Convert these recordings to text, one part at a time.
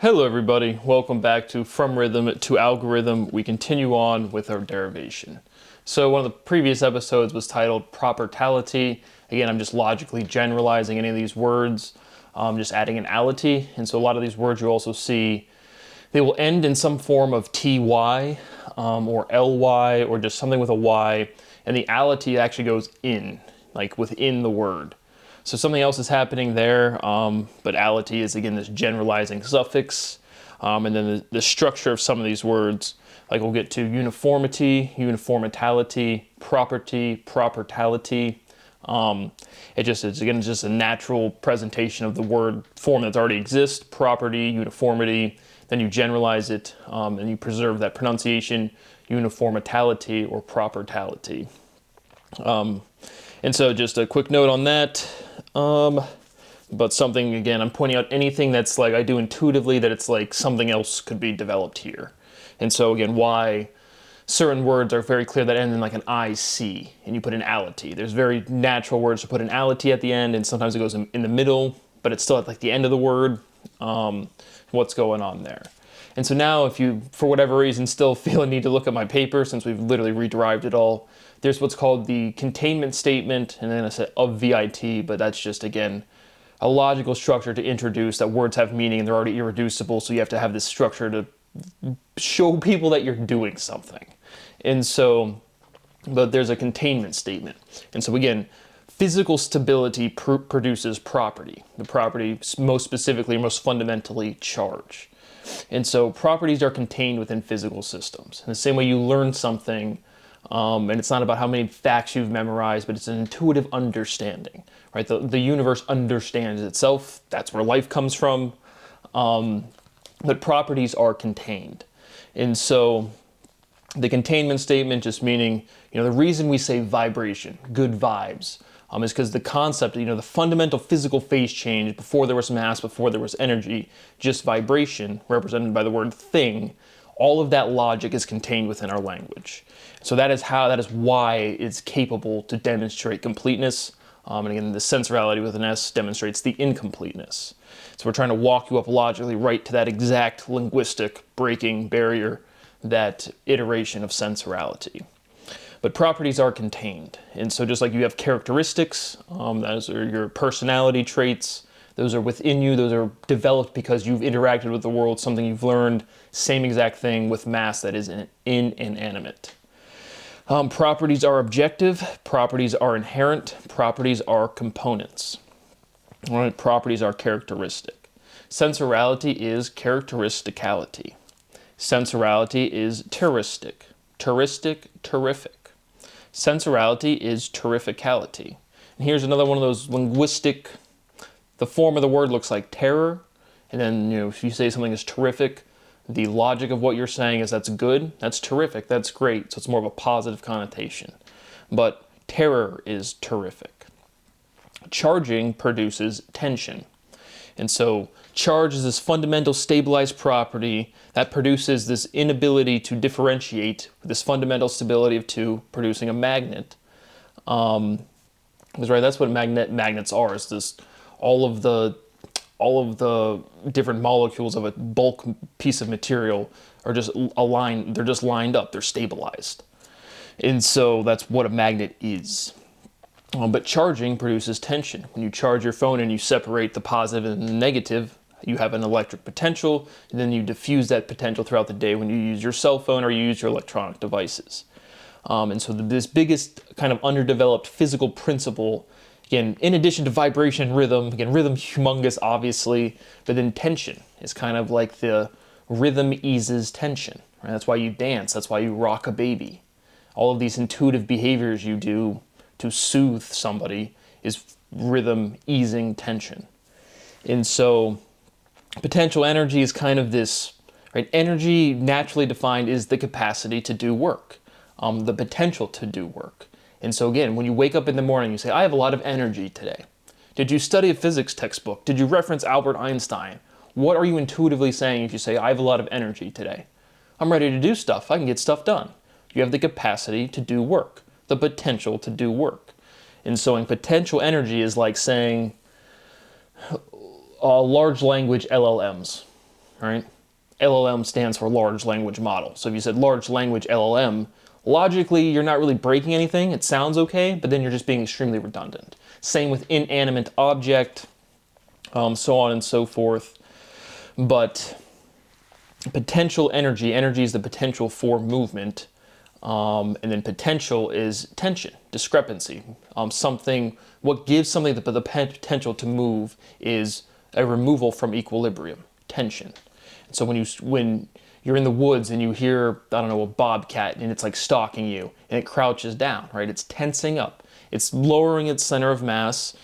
Hello everybody, welcome back to From Rhythm to Algorithm. We continue on with our derivation. So one of the previous episodes was titled Propertality. Again, I'm just logically generalizing any of these words, just adding an ality. And so a lot of these words you also see, they will end in some form of ty or ly or just something with a y. And the ality actually goes in, like within the word. So something else is happening there, but ality is again this generalizing suffix. And then the structure of some of these words, like we'll get to uniformity, uniformitality, property, propertality. It's again just a natural presentation of the word form that already exists, property, uniformity, then you generalize it, and you preserve that pronunciation, uniformitality or propertality. And so just a quick note on that. But something, again, I'm pointing out anything that's like I do intuitively that it's like something else could be developed here. And so again, why certain words are very clear that end in like an IC and you put an ality. There's very natural words to put an ality at the end, and sometimes it goes in the middle, but it's still at like the end of the word. What's going on there? And so now if you, for whatever reason, still feel a need to look at my paper, since we've literally rederived it all, there's what's called the containment statement, and then a set of VIT, but that's just, again, a logical structure to introduce that words have meaning and they're already irreducible, so you have to have this structure to show people that you're doing something. And so, but there's a containment statement. And so again, physical stability produces property. The property, most specifically, most fundamentally, charge. And so properties are contained within physical systems. In the same way you learn something, and it's not about how many facts you've memorized, but it's an intuitive understanding, right? The universe understands itself. That's where life comes from. But properties are contained. And so the containment statement just meaning, the reason we say vibration, good vibes, is because the concept, the fundamental physical phase change before there was mass, before there was energy, just vibration, represented by the word thing, all of that logic is contained within our language. So that is why it's capable to demonstrate completeness. And again, the sensorality with an S demonstrates the incompleteness. So we're trying to walk you up logically right to that exact linguistic breaking barrier, that iteration of sensorality. But properties are contained. And so just like you have characteristics, those are your personality traits, those are within you, those are developed because you've interacted with the world, something you've learned, same exact thing with mass that is inanimate. Properties are objective, properties are inherent, properties are components. All right, properties are characteristic. Sensorality is characteristicality. Sensorality is terristic. Terristic, terrific. Sensorality is terrificality. And here's another one of those linguistic, the form of the word looks like terror, and then if you say something is terrific, the logic of what you're saying is that's good, that's terrific, that's great, so it's more of a positive connotation. But terror is terrific. Charging produces tension. And so charge is this fundamental stabilized property that produces this inability to differentiate, this fundamental stability of two, producing a magnet. Because right, that's what magnets are. Is this all of the different molecules of a bulk piece of material are just aligned. They're just lined up. They're stabilized. And so that's what a magnet is. But charging produces tension. When you charge your phone and you separate the positive and the negative, you have an electric potential, and then you diffuse that potential throughout the day when you use your cell phone or you use your electronic devices. And so this biggest kind of underdeveloped physical principle, again, in addition to vibration and rhythm, again, rhythm humongous, obviously, but then tension is kind of like the rhythm eases tension. Right? That's why you dance. That's why you rock a baby. All of these intuitive behaviors you do to soothe somebody is rhythm easing tension. And so potential energy is kind of this, right? Energy naturally defined is the capacity to do work, the potential to do work. And so again, when you wake up in the morning, you say, I have a lot of energy today. Did you study a physics textbook? Did you reference Albert Einstein? What are you intuitively saying if you say, I have a lot of energy today? I'm ready to do stuff. I can get stuff done. You have the capacity to do work, the potential to do work. And so in potential energy is like saying large language LLMs, right? LLM stands for large language model. So if you said large language LLM, logically, you're not really breaking anything. It sounds okay, but then you're just being extremely redundant. Same with inanimate object, so on and so forth. But potential energy is the potential for movement. And then potential is tension, discrepancy. What gives something the potential to move is a removal from equilibrium, tension. And so when you're in the woods and you hear, I don't know, a bobcat and it's like stalking you and it crouches down, right? It's tensing up. It's lowering its center of mass.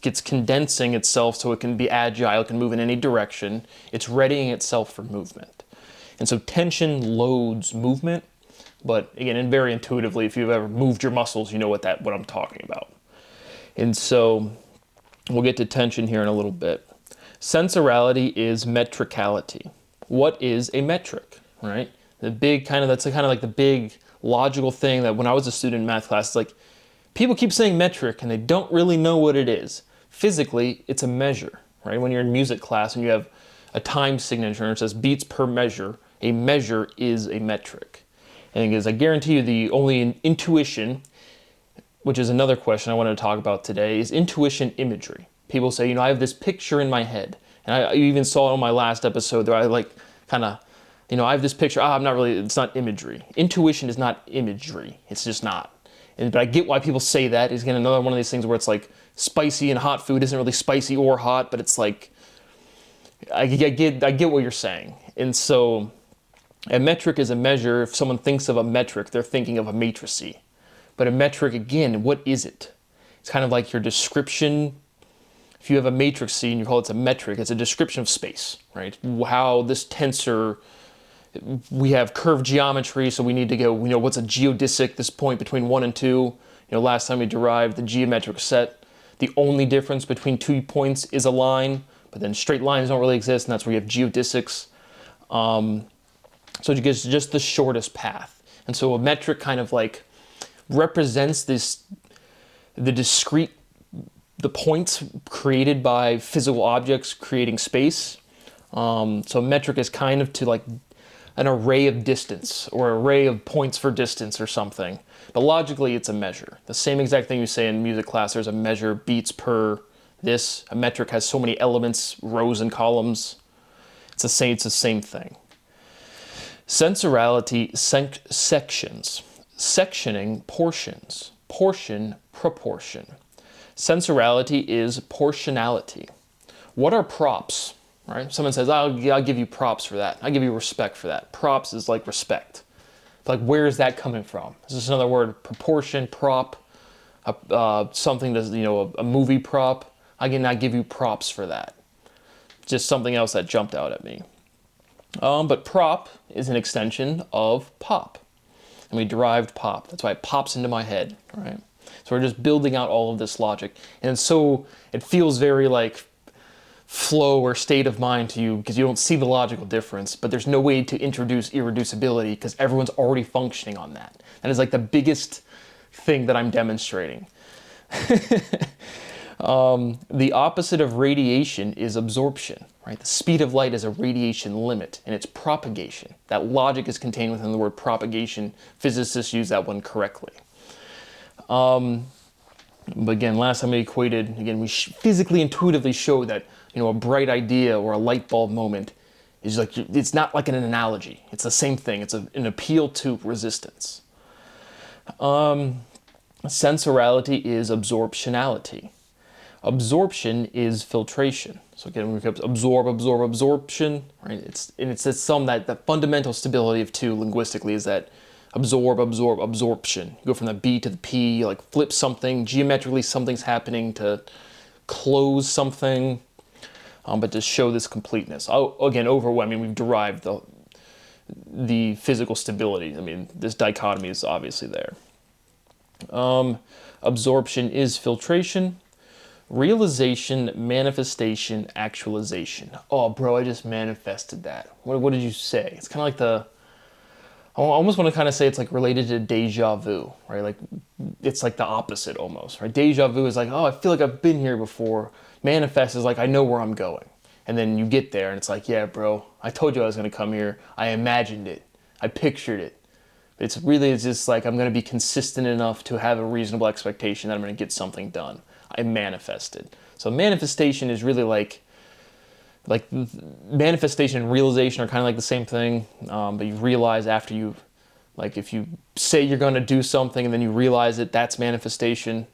It's condensing itself so it can be agile, it can move in any direction. It's readying itself for movement. And so tension loads movement. But again, and very intuitively, if you've ever moved your muscles, you know what I'm talking about. And so we'll get to tension here in a little bit. Sensorality is metricality. What is a metric, right? That's kind of like the big logical thing that when I was a student in math class, it's like people keep saying metric and they don't really know what it is. Physically, it's a measure, right? When you're in music class and you have a time signature and it says beats per measure, a measure is a metric. And because I guarantee you the only intuition, which is another question I wanted to talk about today, is intuition imagery. People say, I have this picture in my head. And I even saw it on my last episode where I I have this picture. It's not imagery. Intuition is not imagery. It's just not. But I get why people say that. It's again another one of these things where it's like spicy and hot food isn't really spicy or hot, but it's like, I get what you're saying. And so, a metric is a measure. If someone thinks of a metric, they're thinking of a matrice. But a metric, again, what is it? It's kind of like your description. If you have a matrix and you call it a metric, it's a description of space, right? How this tensor, we have curved geometry, so we need to go, what's a geodesic, this point between 1 and 2. Last time we derived the geometric set, the only difference between 2 points is a line, but then straight lines don't really exist, and that's where you have geodesics. So it gets just the shortest path. And so a metric kind of like represents the points created by physical objects creating space. So a metric is kind of to like an array of distance or array of points for distance or something. But logically, it's a measure. The same exact thing you say in music class, there's a measure beats per this. A metric has so many elements, rows and columns. It's the same thing. Sensorality, sections. Sectioning, portions. Portion, proportion. Sensorality is portionality. What are props, right? Someone says, I'll give you props for that. I give you respect for that. Props is like respect. Like, where is that coming from? Is this another word? Proportion, prop, something that's, a movie prop. I cannot give you props for that. Just something else that jumped out at me. But prop is an extension of pop. And we derived pop. That's why it pops into my head, right? So we're just building out all of this logic. And so it feels very like flow or state of mind to you because you don't see the logical difference, but there's no way to introduce irreducibility because everyone's already functioning on that. That is like the biggest thing that I'm demonstrating. The opposite of radiation is absorption, right? The speed of light is a radiation limit, and it's propagation. That logic is contained within the word propagation. Physicists use that one correctly. But again, last time we equated, we physically, intuitively showed that, a bright idea or a light bulb moment is like, it's not like an analogy. It's the same thing. It's an appeal to resistance. Sensorality is absorptionality. Absorption is filtration. So again, we have absorption, right? It's some that fundamental stability of two linguistically is that absorption. You go from the B to the P, you like flip something, geometrically something's happening to close something, but to show this completeness. We've derived the physical stability. This dichotomy is obviously there. Absorption is filtration. Realization, manifestation, actualization. Oh, bro, I just manifested that. What did you say? It's kind of like I almost want to kind of say it's like related to deja vu, right? Like it's like the opposite almost, right? Deja vu is like, oh, I feel like I've been here before. Manifest is like, I know where I'm going. And then you get there and it's like, yeah, bro, I told you I was going to come here. I imagined it. I pictured it. It's just like I'm going to be consistent enough to have a reasonable expectation that I'm going to get something done. I manifested. So manifestation is really like manifestation and realization are kind of like the same thing, but you realize after you, like if you say you're going to do something and then you realize it, that's manifestation.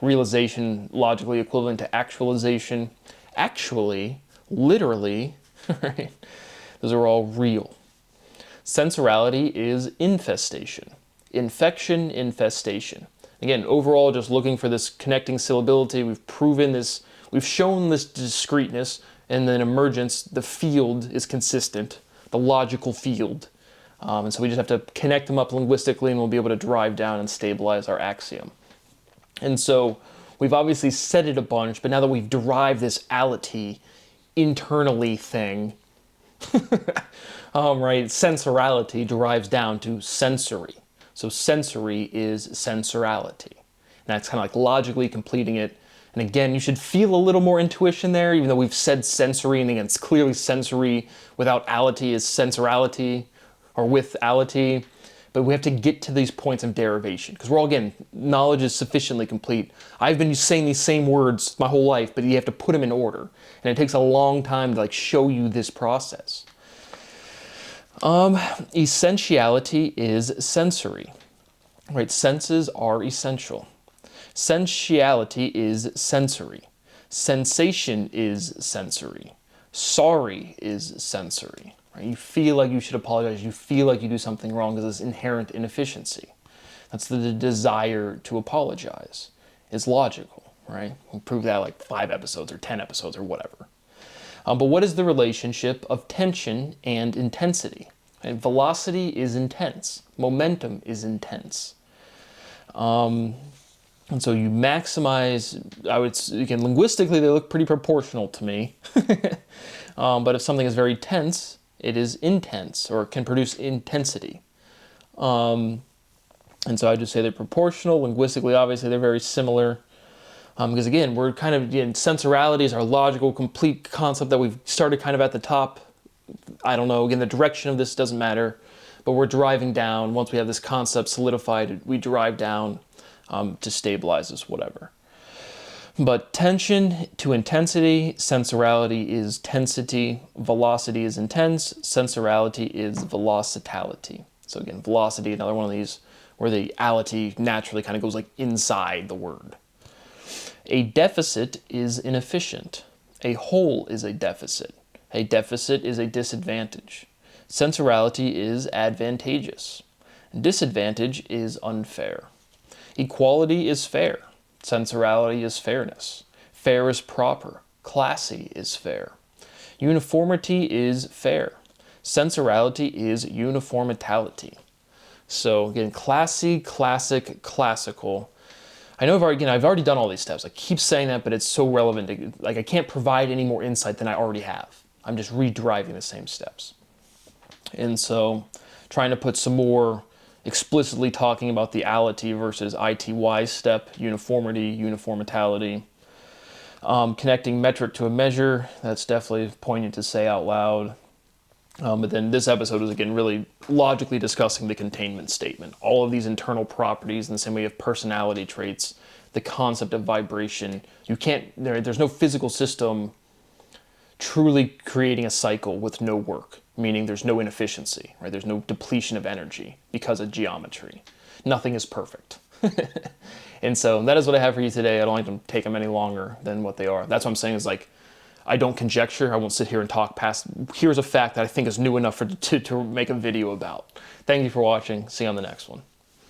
Realization, logically equivalent to actualization. Actually, literally, right? Those are all real. Sensorality is infestation. Infection, infestation. Again, overall, just looking for this connecting syllability. We've proven this, we've shown this discreteness, and then emergence, the field is consistent, the logical field. And so we just have to connect them up linguistically and we'll be able to drive down and stabilize our axiom. And so we've obviously said it a bunch, but now that we've derived this ality internally thing, right, sensorality derives down to sensory. So sensory is sensorality. And that's kind of like logically completing it. And again, you should feel a little more intuition there, even though we've said sensory, and again, it's clearly sensory without ality is sensorality, or with ality. But we have to get to these points of derivation, because we're all, again, knowledge is sufficiently complete. I've been saying these same words my whole life, but you have to put them in order. And it takes a long time to like show you this process. Essentiality is sensory, right? Senses are essential. Sensuality is sensory. Sensation is sensory. Sorry is sensory. Right? You feel like you should apologize. You feel like you do something wrong because it's inherent inefficiency. That's the desire to apologize. It's logical, right? We'll prove that like 5 episodes or 10 episodes or whatever. But what is the relationship of tension and intensity? And velocity is intense. Momentum is intense. And so you maximize, again, linguistically, they look pretty proportional to me. But if something is very tense, it is intense, or it can produce intensity. And so I just say they're proportional. Linguistically, obviously, they're very similar. Because again, we're kind of, again, sensorality is our logical, complete concept that we've started kind of at the top. I don't know, again, the direction of this doesn't matter, but we're driving down. Once we have this concept solidified, we drive down to stabilize this, whatever. But tension to intensity, sensorality is tensity, velocity is intense, sensorality is velocitality. So again, velocity, another one of these where the ality naturally kind of goes like inside the word. A deficit is inefficient. A whole is a deficit. A deficit is a disadvantage. Sensorality is advantageous. Disadvantage is unfair. Equality is fair. Sensorality is fairness. Fair is proper. Classy is fair. Uniformity is fair. Sensorality is uniformitality. So again, classy, classic, classical. I know I've already done all these steps. I keep saying that, but it's so relevant. Like I can't provide any more insight than I already have. I'm just redriving the same steps. And so trying to put some more explicitly talking about the ality versus ity step, uniformity, uniformitality. Connecting metric to a measure, that's definitely poignant to say out loud. But then this episode is, again, really logically discussing the containment statement. All of these internal properties in the same way of personality traits, the concept of vibration. You can't, there's no physical system truly creating a cycle with no work, meaning there's no inefficiency, right? There's no depletion of energy because of geometry. Nothing is perfect. And so that is what I have for you today. I don't like to take them any longer than what they are. That's what I'm saying is like, I don't conjecture. I won't sit here and talk past. Here's a fact that I think is new enough to make a video about. Thank you for watching. See you on the next one.